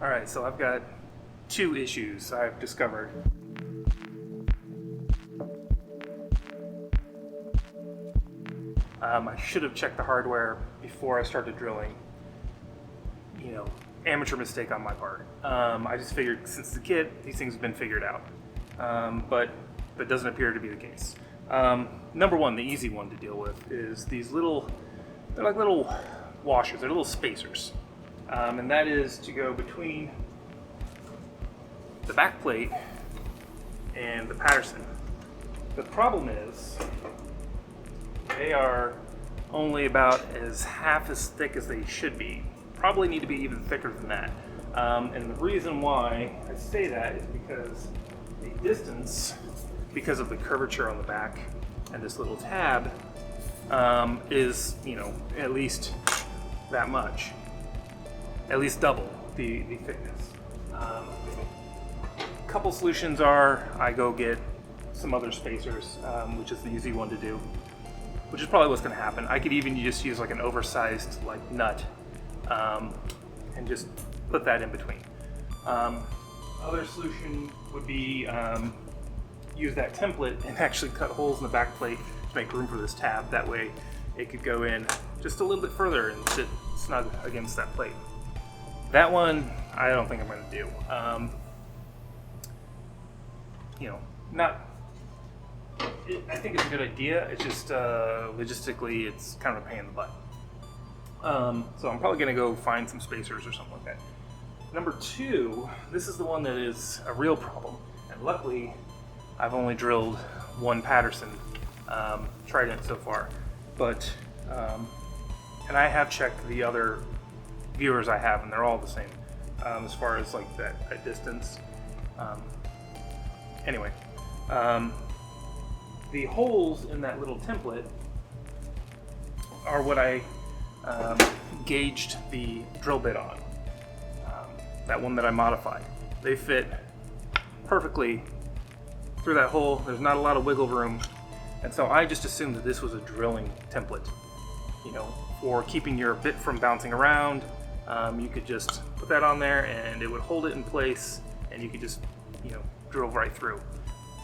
Alright, so I've got two issues I've discovered. I should have checked the hardware before I started drilling. You know, amateur mistake on my part. I just figured since the kit, these things have been figured out. But that doesn't appear to be the case. Number one, the easy one to deal with is these they're like little washers, they're little spacers. And that is to go between the back plate and the Patterson. The problem is they are only about half as thick as they should be. Probably need to be even thicker than that. And the reason why I say that is because the distance, because of the curvature on the back and this little tab, is, you know, at least that much. At least double the thickness. Couple solutions are I go get some other spacers, which is the easy one to do, which is probably what's going to happen. I could even just use like an oversized like nut and just put that in between. Other solution would be use that template and actually cut holes in the back plate to make room for this tab. That way it could go in just a little bit further and sit snug against that plate. That one, I don't think I'm going to do. You know, I think it's a good idea. It's just logistically, it's kind of a pain in the butt. So I'm probably going to go find some spacers or something like that. Number two, this is the one that is a real problem. And luckily, I've only drilled one Patterson trident so far. But, and I have checked the other viewers I have, and they're all the same as far as like that distance. Anyway, the holes in that little template are what I gauged the drill bit on. That one that I modified. They fit perfectly through that hole. There's not a lot of wiggle room, and so I just assumed that this was a drilling template. You know, for keeping your bit from bouncing around. You could just put that on there and it would hold it in place, and you could just, you know, drill right through.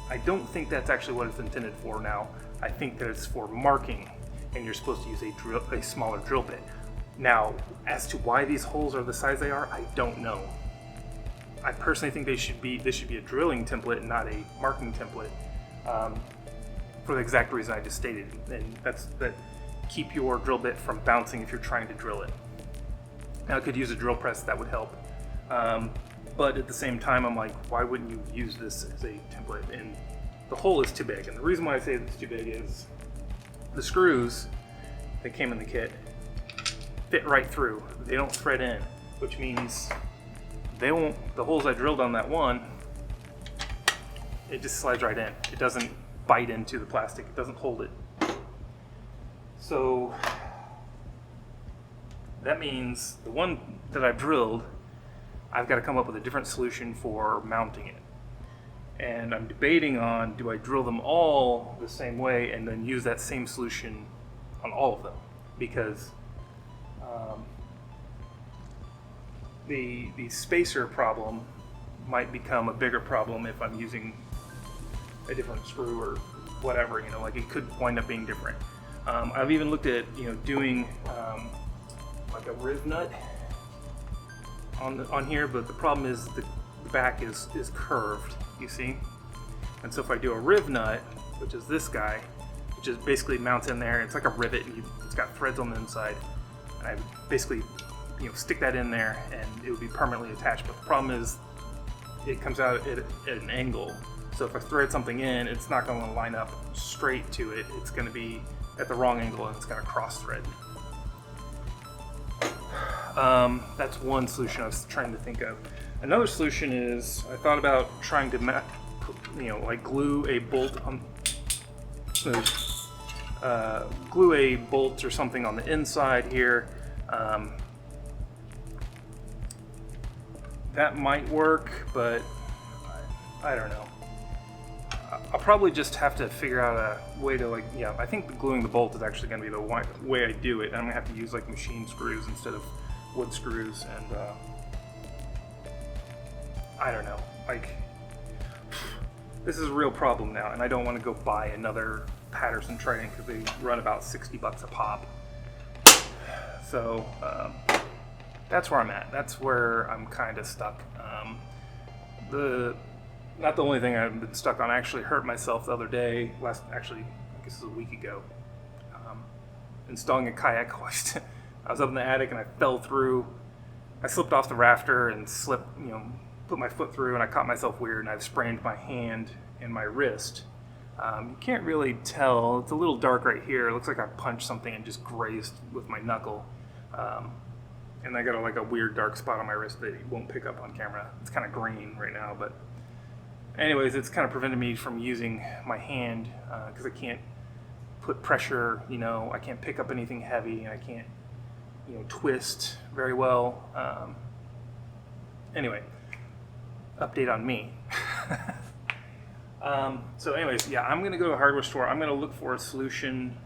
I don't think that's actually what it's intended for now. I think that it's for marking, and you're supposed to use a smaller drill bit. Now, as to why these holes are the size they are, I don't know. I personally think this should be a drilling template, not a marking template, for the exact reason I just stated, and that's that keep your drill bit from bouncing if you're trying to drill it. Now, I could use a drill press, that would help. But at the same time, I'm like, why wouldn't you use this as a template? And the hole is too big. And the reason why I say it's too big is the screws that came in the kit fit right through. They don't thread in, which means the holes I drilled on that one, it just slides right in. It doesn't bite into the plastic. It doesn't hold it. So that means the one that I've drilled, I've got to come up with a different solution for mounting it. And I'm debating on, do I drill them all the same way and then use that same solution on all of them? Because the spacer problem might become a bigger problem if I'm using a different screw or whatever, you know, like it could wind up being different. I've even looked at, you know, doing like a riv nut on here, but the problem is the back is curved, you see? And so if I do a riv nut, which is this guy, which is basically mounts in there, it's like a rivet, and it's got threads on the inside, and I basically, you know, stick that in there and it would be permanently attached. But the problem is it comes out at an angle, so if I thread something in, it's not going to line up straight to it. It's going to be at the wrong angle and it's going to cross thread. That's one solution I was trying to think of. Another solution is I thought about trying to like glue a bolt on, glue a bolt or something on the inside here. That might work, but I don't know. I'll probably just have to figure out a way to, like, yeah, I think gluing the bolt is actually going to be the way I do it. And I'm going to have to use like machine screws instead of wood screws, and I don't know, like, this is a real problem now, and I don't want to go buy another Patterson Trident because they run about $60 a pop. So that's where I'm at. That's where I'm kind of stuck. Not the only thing I've been stuck on. I actually hurt myself the other day. I guess it was a week ago. Installing a kayak hoist. I was up in the attic and I fell through. I slipped off the rafter and put my foot through, and I caught myself weird, and I've sprained my hand and my wrist. You can't really tell. It's a little dark right here. It looks like I punched something and just grazed with my knuckle. And I got a weird dark spot on my wrist that you won't pick up on camera. It's kind of green right now, but anyways, it's kind of prevented me from using my hand because I can't put pressure, I can't pick up anything heavy, and I can't, twist very well. Anyway, update on me. So anyways, yeah, I'm going to go to a hardware store. I'm going to look for a solution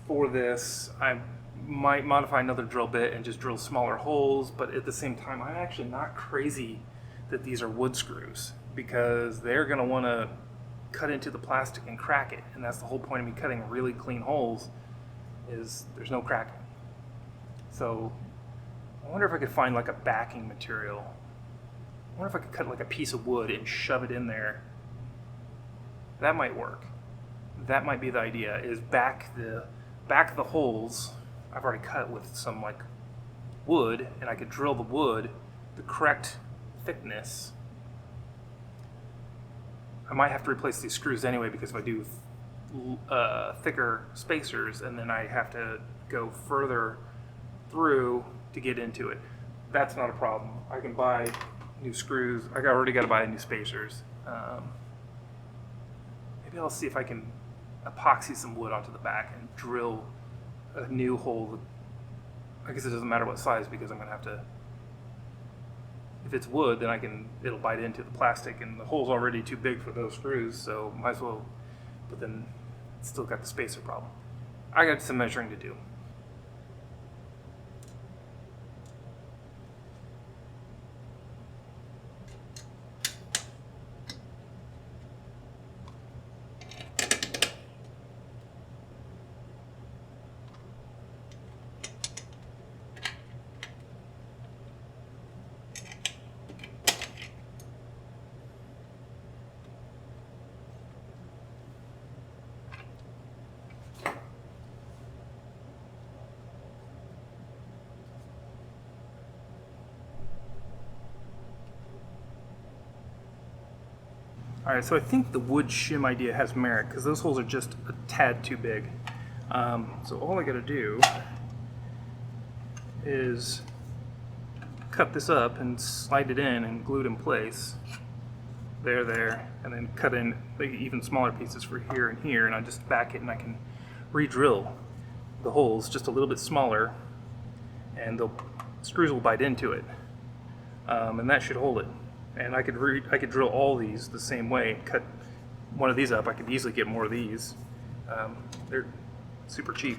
for this. I might modify another drill bit and just drill smaller holes, but at the same time, I'm actually not crazy that these are wood screws, because they're going to want to cut into the plastic and crack it, and that's the whole point of me cutting really clean holes, is there's no cracking. So I wonder if I could find like a backing material. I wonder if I could cut like a piece of wood and shove it in there. That might work. That might be the idea, is back the holes I've already cut with some like wood, and I could drill the wood the correct thickness. I might have to replace these screws anyway, because if I do thicker spacers, and then I have to go further through to get into it. That's not a problem. I can buy new screws. I already got to buy new spacers. Maybe I'll see if I can epoxy some wood onto the back and drill a new hole. I guess it doesn't matter what size, because I'm going to have to, if it's wood, then it'll bite into the plastic, and the hole's already too big for those screws, so might as well, but then it's still got the spacer problem. I got some measuring to do. Alright, so I think the wood shim idea has merit, because those holes are just a tad too big. So all I gotta do is cut this up and slide it in and glue it in place. There, and then cut in like even smaller pieces for here and here, and I just back it, and I can re-drill the holes just a little bit smaller, and the screws will bite into it, and that should hold it. And I could drill all these the same way. Cut one of these up. I could easily get more of these. They're super cheap.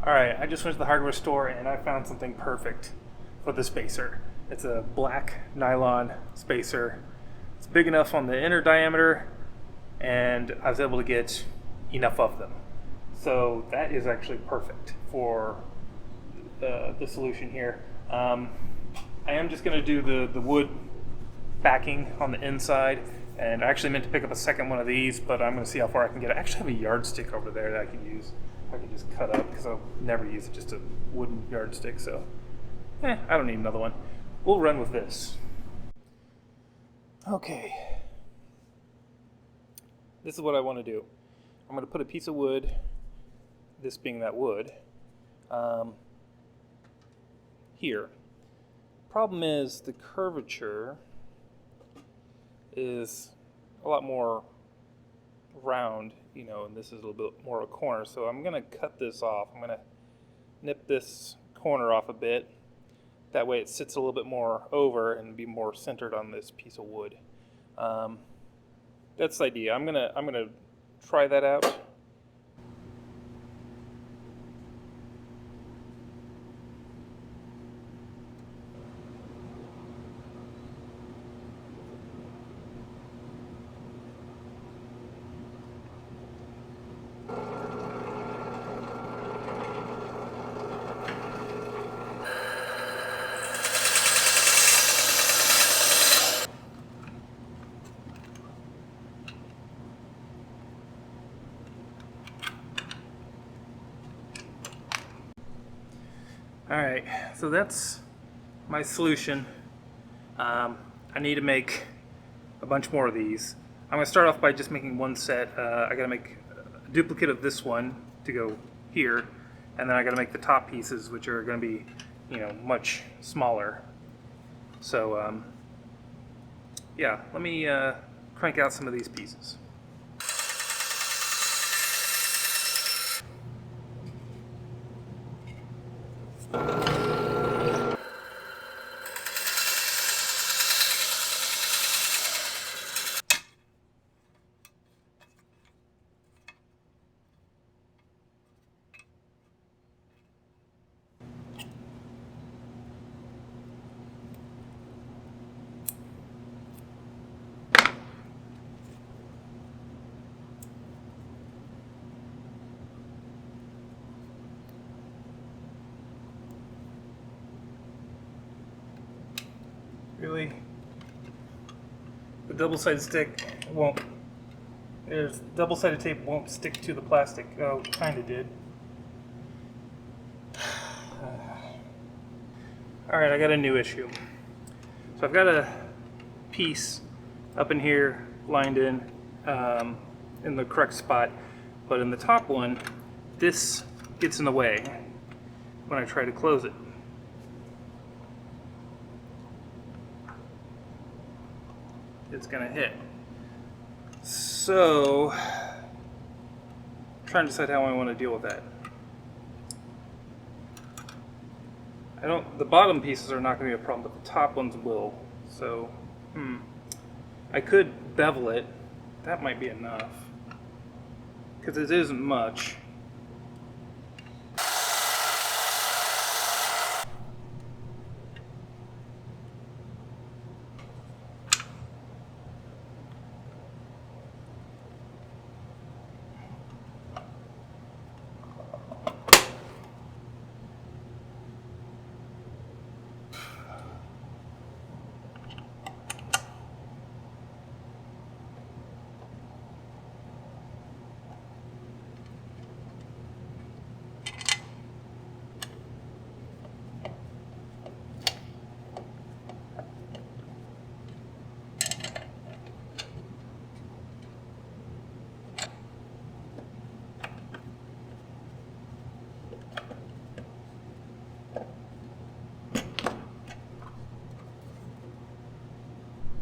All right, I just went to the hardware store and I found something perfect for the spacer. It's a black nylon spacer. It's big enough on the inner diameter, and I was able to get enough of them. So that is actually perfect for the solution here. I am just going to do the wood backing on the inside, and I actually meant to pick up a second one of these, but I'm going to see how far I can get. I actually have a yardstick over there that I can use. I can just cut up, because I'll never use it, just a wooden yardstick, so I don't need another one. We'll run with this. Okay. This is what I want to do. I'm going to put a piece of wood, this being that wood, here. Problem is the curvature is a lot more round, and this is a little bit more of a corner. So I'm going to cut this off. I'm going to nip this corner off a bit. That way it sits a little bit more over and be more centered on this piece of wood. That's the idea. I'm gonna try that out. Alright, so that's my solution. I need to make a bunch more of these. I'm going to start off by just making one set. I got to make a duplicate of this one to go here, and then I got to make the top pieces, which are going to be, you know, much smaller. So, yeah, let me crank out some of these pieces. Really? The double-sided stick won't... There's double-sided tape won't stick to the plastic. Oh, kinda did. Alright, I got a new issue. So I've got a piece up in here, lined in the correct spot, but in the top one, this gets in the way when I try to close it. It's gonna hit. So, I'm trying to decide how I want to deal with that. The bottom pieces are not gonna be a problem, but the top ones will. So, I could bevel it. That might be enough. Because it isn't much.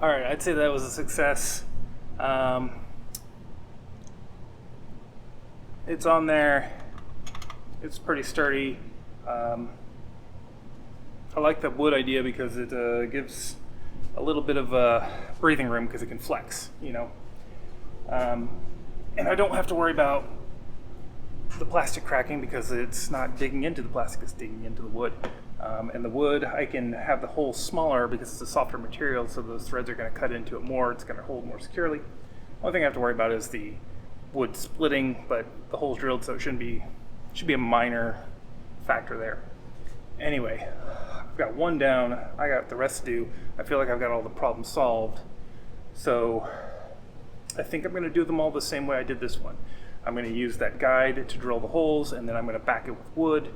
Alright, I'd say that was a success. It's on there. It's pretty sturdy. I like the wood idea because it gives a little bit of breathing room because it can flex, you know. And I don't have to worry about the plastic cracking because it's not digging into the plastic, it's digging into the wood. And the wood, I can have the hole smaller because it's a softer material, so those threads are going to cut into it more. It's going to hold more securely. Only thing I have to worry about is the wood splitting, but the hole's drilled, so it should be a minor factor there. Anyway, I've got one down. I got the rest to do. I feel like I've got all the problems solved. So I think I'm going to do them all the same way I did this one. I'm going to use that guide to drill the holes, and then I'm going to back it with wood.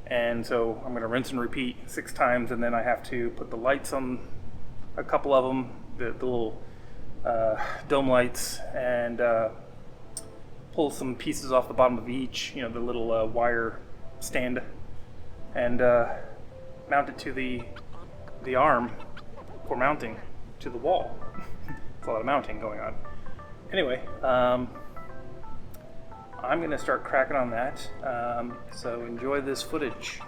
And so I'm going to rinse and repeat 6 times, and then I have to put the lights on a couple of them, the little dome lights, and pull some pieces off the bottom of each, you know, the little wire stand, and mount it to the arm for mounting to the wall. It's a lot of mounting going on. Anyway, I'm going to start cracking on that, so enjoy this footage.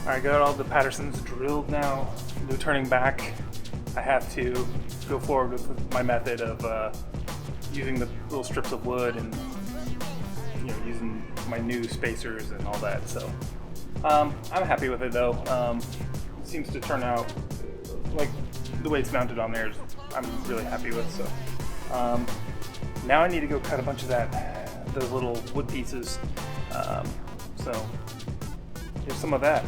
I got all the Pattersons drilled now. No turning back. I have to go forward with my method of using the little strips of wood and, you know, using my new spacers and all that. So I'm happy with it though. It seems to turn out like the way it's mounted on there. I'm really happy with. So Now I need to go cut a bunch of those little wood pieces. So here's some of that.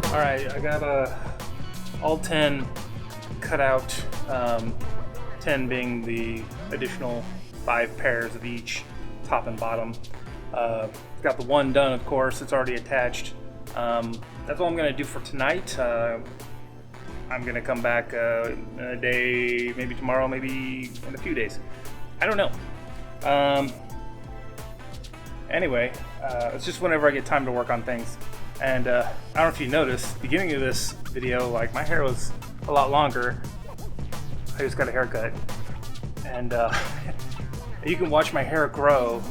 Alright, I got all 10 cut out, 10 being the additional 5 pairs of each, top and bottom. Got the one done, of course, it's already attached. That's all I'm going to do for tonight. I'm going to come back in a day, maybe tomorrow, maybe in a few days. I don't know. Anyway, it's just whenever I get time to work on things. And I don't know if you noticed, beginning of this video, like my hair was a lot longer. I just got a haircut. And you can watch my hair grow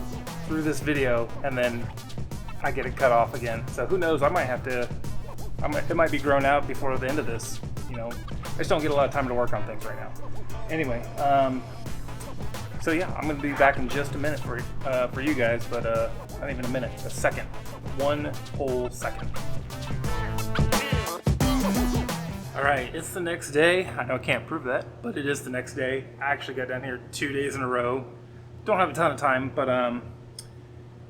through this video, and then I get it cut off again. So who knows, I might have to, it might be grown out before the end of this, you know. I just don't get a lot of time to work on things right now. Anyway, so yeah, I'm gonna be back in just a minute for you guys, but not even a minute, a second. One whole second. Alright, it's the next day. I know I can't prove that, but it is the next day. I actually got down here 2 days in a row. Don't have a ton of time, but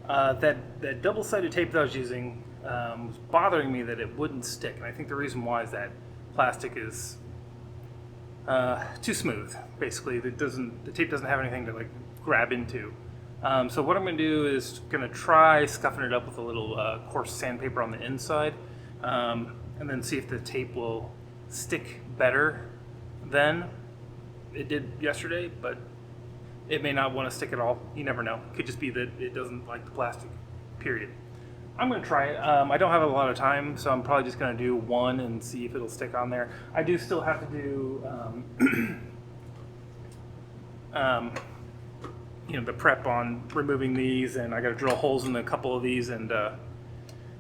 that double-sided tape that I was using was bothering me that it wouldn't stick. And I think the reason why is that plastic is too smooth, basically. The tape doesn't have anything to like grab into. So what I'm going to do is going to try scuffing it up with a little coarse sandpaper on the inside, and then see if the tape will stick better than it did yesterday, but it may not want to stick at all. You never know. It could just be that it doesn't like the plastic, period. I'm going to try it. I don't have a lot of time, so I'm probably just going to do one and see if it'll stick on there. I do still have to do you know, the prep on removing these, and I got to drill holes in a couple of these and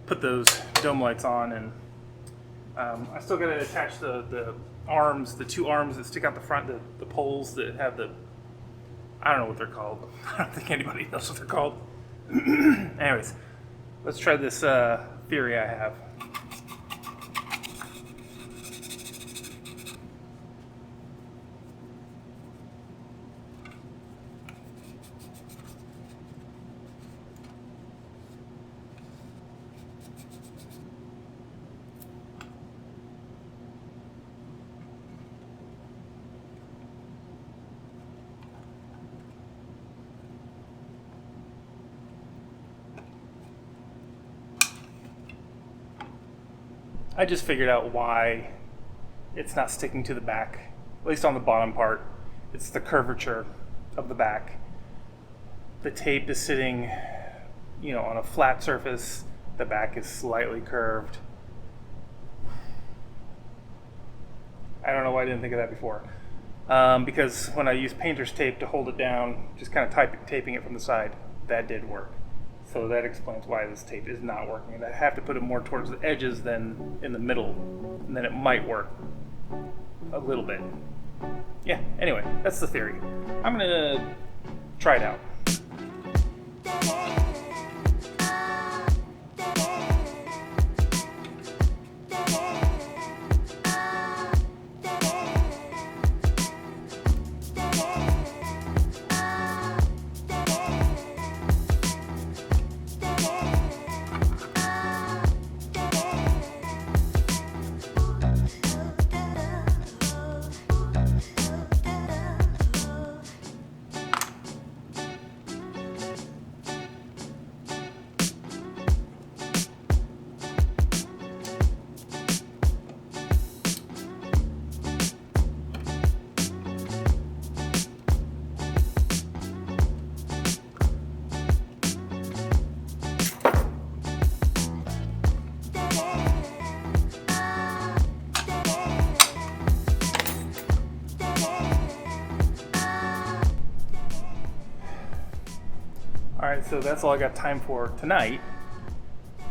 put those dome lights on, and I still got to attach the arms, the 2 arms that stick out the front, the poles that have the, I don't know what they're called. I don't think anybody knows what they're called. Anyways, let's try this theory I have. I just figured out why it's not sticking to the back, at least on the bottom part. It's the curvature of the back. The tape is sitting, you know, on a flat surface. The back is slightly curved. I don't know why I didn't think of that before. Because when I used painter's tape to hold it down, just kind of taping it from the side, that did work. So that explains why this tape is not working. I have to put it more towards the edges than in the middle, and then it might work a little bit. Yeah, anyway, that's the theory. I'm gonna try it out. Alright, so that's all I got time for tonight.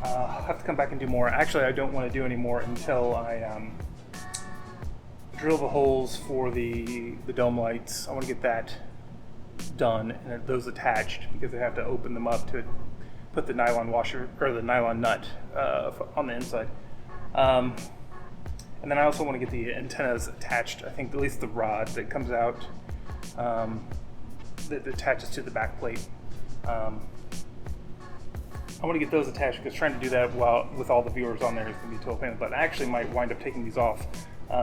I'll have to come back and do more. Actually, I don't want to do any more until I drill the holes for the dome lights. I want to get that done and those attached, because I have to open them up to put the nylon washer or the nylon nut on the inside. And then I also want to get the antennas attached. I think at least the rod that comes out that attaches to the back plate. I want to get those attached, because trying to do that while with all the viewers on there is going to be a total pain. But I actually might wind up taking these off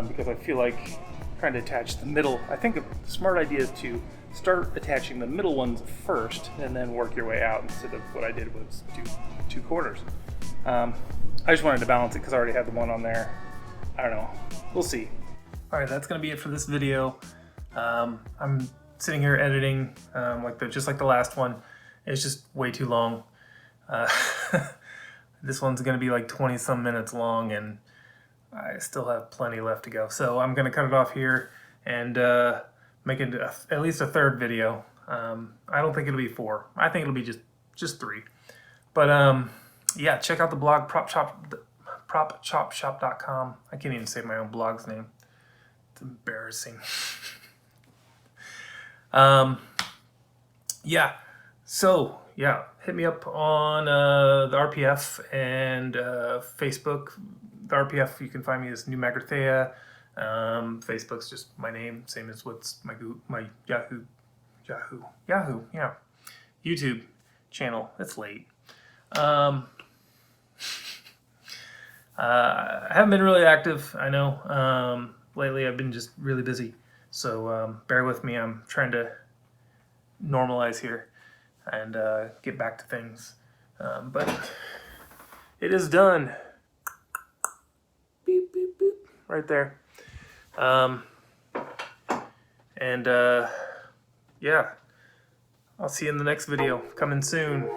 because I feel like trying to attach the middle. I think a smart idea is to start attaching the middle ones first and then work your way out, instead of what I did was do 2 corners. I just wanted to balance it because I already had the one on there. I don't know. We'll see. Alright, that's going to be it for this video. I'm sitting here editing just like the last one. It's just way too long. This one's going to be like 20 some minutes long, and I still have plenty left to go. So I'm going to cut it off here and make it at least a 3rd video. I don't think it'll be 4. I think it'll be just 3. But yeah, check out the blog propchopshop.com. I can't even say my own blog's name. It's embarrassing. Yeah. So yeah, hit me up on the RPF and Facebook. The RPF, you can find me as New Magrathea. Facebook's just my name, same as what's my Yahoo, yeah, YouTube channel. It's late. I haven't been really active, I know. Lately I've been just really busy, so bear with me. I'm trying to normalize here and get back to things, but it is done. Beep, beep, beep, right there. Yeah, I'll see you in the next video, coming soon.